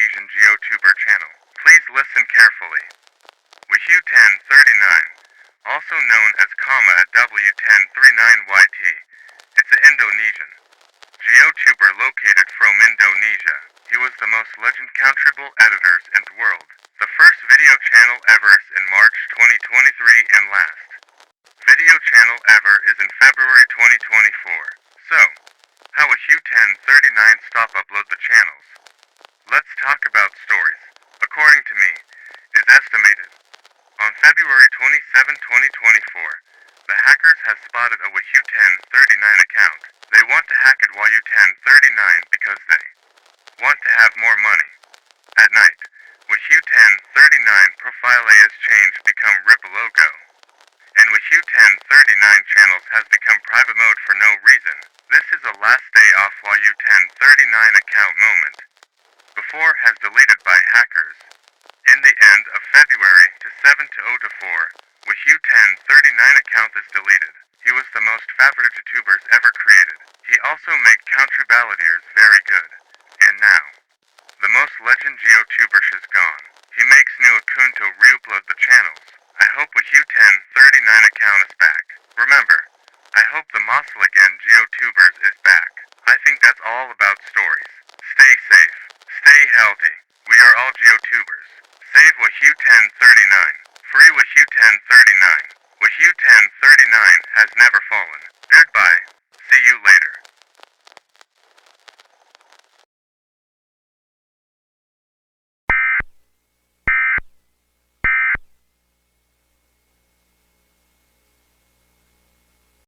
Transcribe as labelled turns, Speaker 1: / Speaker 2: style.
Speaker 1: Indonesian GeoTuber channel. Please listen carefully. WHU1039, also known as W1039YT. It's an Indonesian GeoTuber located from Indonesia. He was the most legendary editors in the world. The first video channel ever is in March 2023 and last video channel ever is in February 2024. So, how WHU1039 stop upload the channels? Let's talk about stories. According to me, is estimated. On February 27, 2024, the hackers have spotted a WHU1039 account. They want to hack it WHU1039 because they want to have more money. At night, WHU1039 profile is changed become RIP logo. And WHU1039 channels has become private mode for no reason. This is a last day off WHU1039 account moment. Before has deleted by hackers. In the end of February to 7/04, WHU1039 account is deleted. He was the most favorite YouTubers ever created. He also made country balladeers very good. And now, the most legend GeoTubers is gone. He makes new account to re-upload the channels. I hope WHU1039 account is back. Remember, I hope the muscle again GeoTubers is back. I think that's all about stories. Stay safe. Stay healthy. We are all GeoTubers. Save WHU1039. Free WHU1039. WHU1039 has never fallen. Goodbye. See you later.